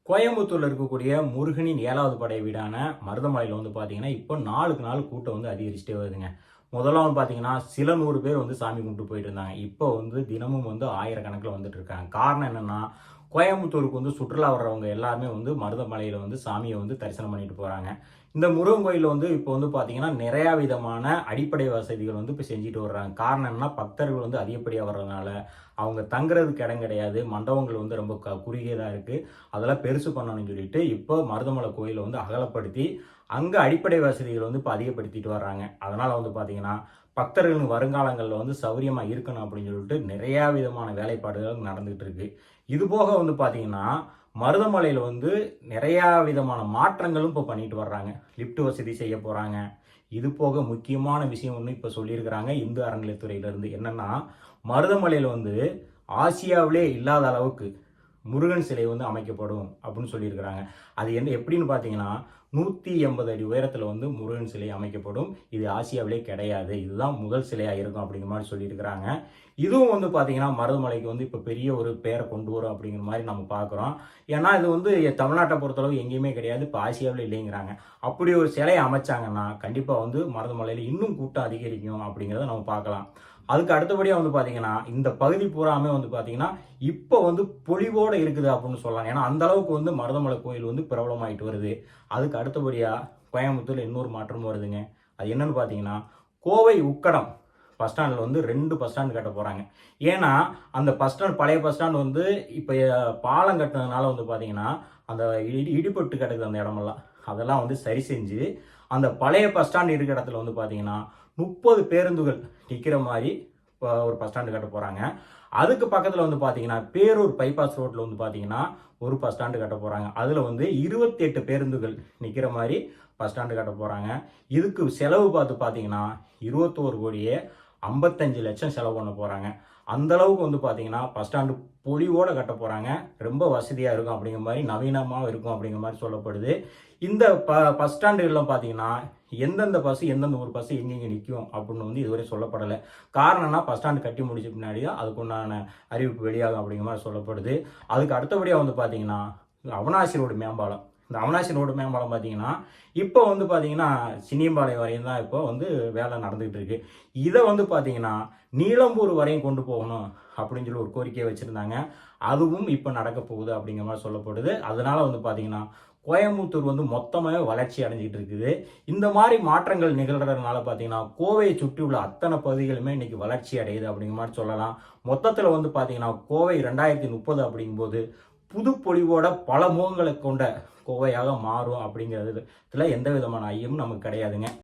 கோயம்புத்தூர்ல இருக்கக்கூடிய முருகனின் 7வது படை வீடான மருதமலையில பார்த்தீங்கன்னா, இப்போ நாளுக்கு நாள் கூட்டம் அதிகரிச்சுட்டே வருதுங்க. முதலாம் பார்த்தீங்கன்னா, சில 100 பேர் சாமி கும்பிட்டு போயிட்டு இருந்தாங்க. இப்போ தினமும் ஆயிரக்கணக்கில வந்துட்டு இருக்காங்க. காரணம் என்னன்னா, கோயம்புத்தூருக்கு சுற்றுலா வர்றவங்க எல்லாருமே மருதமலையில சாமிய தரிசனம் பண்ணிட்டு போறாங்க. இந்த முருகன் கோயில்ல இப்போ பார்த்தீங்கன்னா, நிறையா விதமான அடிப்படை வசதிகள் இப்போ செஞ்சுட்டு வர்றாங்க. காரணம் என்னன்னா, பக்தர்கள் அதிகப்படியா வர்றதுனால, அவங்க தங்குறதுக்கு இடம் கிடையாது. மண்டபங்கள் ரொம்ப குறுகியதா இருக்கு. அதெல்லாம் பெருசு பண்ணணும்னு சொல்லிட்டு, இப்போ மருதமலை கோயில அகலப்படுத்தி, அங்க அடிப்படை வசதிகள் இப்போ அதிகப்படுத்திட்டு வர்றாங்க. அதனால பார்த்தீங்கன்னா, பக்தர்கள் வருங்காலங்கள்ல சௌரியமா இருக்கணும் அப்படின்னு சொல்லிட்டு நிறையா விதமான வேலைப்பாடுகள் நடந்துகிட்டு இருக்கு. இது போக பார்த்தீங்கன்னா, மருதமலையில நிறையா விதமான மாற்றங்களும் இப்போ பண்ணிட்டு வர்றாங்க. லிஃப்ட் வசதி செய்ய போறாங்க. இது போக முக்கியமான விஷயம் ஒண்ணு இப்போ சொல்லியிருக்கிறாங்க இந்து அறநிலையத்துறையிலிருந்து. என்னன்னா, மருதமலையில ஆசியாவிலே இல்லாத அளவுக்கு முருகன் சிலை அமைக்கப்படும் அப்படின்னு சொல்லியிருக்கிறாங்க. அது எப்படின்னு பார்த்தீங்கன்னா, 180 அடி உயரத்துல முருகன் சிலை அமைக்கப்படும். இது ஆசியாவிலே கிடையாது. இதுதான் முதல் சிலையா இருக்கும் அப்படிங்கிற மாதிரி சொல்லியிருக்கிறாங்க. இதுவும் பார்த்தீங்கன்னா, மருதமலைக்கு இப்போ பெரிய ஒரு பேரை கொண்டு வரும் அப்படிங்கிற மாதிரி நம்ம பார்க்குறோம். ஏன்னா இது தமிழ்நாட்டை பொறுத்தளவு எங்கேயுமே கிடையாது. இப்போ ஆசியாவில் இல்லைங்கிறாங்க. அப்படி ஒரு சிலையை அமைச்சாங்கன்னா, கண்டிப்பாக மருதமலையில் இன்னும் கூட்டம் அதிகரிக்கும் அப்படிங்கிறத நம்ம பார்க்கலாம். அதுக்கு அடுத்தபடியாக பார்த்தீங்கன்னா, இந்த பகுதி பூராமே பார்த்தீங்கன்னா, இப்போ பொலிவோடு இருக்குது அப்படின்னு சொல்லலாம். ஏன்னா அந்த அளவுக்கு மருதமலை கோயில் பிரபலமாயிட்டு வருது. அதுக்கு அடுத்தபடியாக கோயம்புத்தூர்ல இன்னொரு மாற்றமும் வருதுங்க. அது என்னன்னு பார்த்தீங்கன்னா, கோவை உக்கடம் பஸ் ஸ்டாண்டில் 2 பஸ் ஸ்டாண்ட் கட்ட போகிறாங்க. ஏன்னா அந்த பஸ் ஸ்டாண்ட் பழைய பஸ் ஸ்டாண்ட் இப்போ பாலம் கட்டினதுனால பார்த்தீங்கன்னா, அந்த இடிபட்டு கிடக்குது அந்த இடமெல்லாம். அதெல்லாம் சரி செஞ்சு அந்த பழைய பஸ் ஸ்டாண்ட் இருக்கிற இடத்துல பார்த்தீங்கன்னா 30 பேருந்துகள் நிற்கிற மாதிரி ஒரு பஸ் ஸ்டாண்டு கட்ட போகிறாங்க. அதுக்கு பக்கத்தில் பார்த்தீங்கன்னா, பேரூர் பைபாஸ் ரோட்டில் பார்த்தீங்கன்னா ஒரு பஸ் ஸ்டாண்டு கட்ட போகிறாங்க. அதில் 28 பேருந்துகள் நிற்கிற மாதிரி பஸ் ஸ்டாண்டு கட்ட போகிறாங்க. இதுக்கு செலவு பார்த்தீங்கன்னா 21 கோடியே 55 லட்சம் செலவு பண்ண போகிறாங்க. அந்த அளவுக்கு பார்த்தீங்கன்னா பஸ் ஸ்டாண்டு பொலிவோடு கட்ட போகிறாங்க. ரொம்ப வசதியாக இருக்கும் அப்படிங்கிற மாதிரி, நவீனமாக இருக்கும் அப்படிங்கிற மாதிரி சொல்லப்படுது. இந்த பஸ் ஸ்டாண்டுகள்லாம் பார்த்தீங்கன்னா, எந்தெந்த பஸ் எந்தெந்த ஒரு பஸ் எங்கெங்கே நிற்கும் அப்படின்னு இதுவரை சொல்லப்படலை. காரணம்னா பஸ் ஸ்டாண்டு கட்டி முடிச்ச பின்னாடி தான் அதுக்குண்டான அறிவிப்பு வெளியாகும் அப்படிங்கிற மாதிரி சொல்லப்படுது. அதுக்கு அடுத்தபடியாக பார்த்தீங்கன்னா, அவனாசி ரோடு மேம்பாலம். இந்த அவனாசி ரோடு மேம்பாலம் பார்த்தீங்கன்னா, இப்போ பார்த்தீங்கன்னா சின்னியம்பாளையம் வரையும் தான் இப்போ வேலை நடந்துகிட்டு இருக்கு. இதை பார்த்தீங்கன்னா நீலம்பூர் வரையும் கொண்டு போகணும் அப்படின்னு சொல்லி ஒரு கோரிக்கையை வச்சுருந்தாங்க. அதுவும் இப்போ நடக்க போகுது அப்படிங்கிற மாதிரி சொல்லப்படுது. அதனால பார்த்தீங்கன்னா, கோயம்புத்தூர் மொத்தமாகவே வளர்ச்சி அடைஞ்சிட்டு இருக்குது. இந்த மாதிரி மாற்றங்கள் நிகழ்கிறதுனால பார்த்தீங்கன்னா, கோவையை சுற்றி உள்ள அத்தனை பகுதிகளுமே இன்னைக்கு வளர்ச்சி அடையுது அப்படிங்கிற மாதிரி சொல்லலாம். மொத்தத்தில் பார்த்தீங்கன்னா, கோவை 2030 அப்படிங்கும்போது புதுப்பொலிவோட பல முகங்களை கொண்ட கோவையாக மாறும் அப்படிங்கிறதுல எந்த விதமான ஐயமும் நமக்கு கிடையாதுங்க.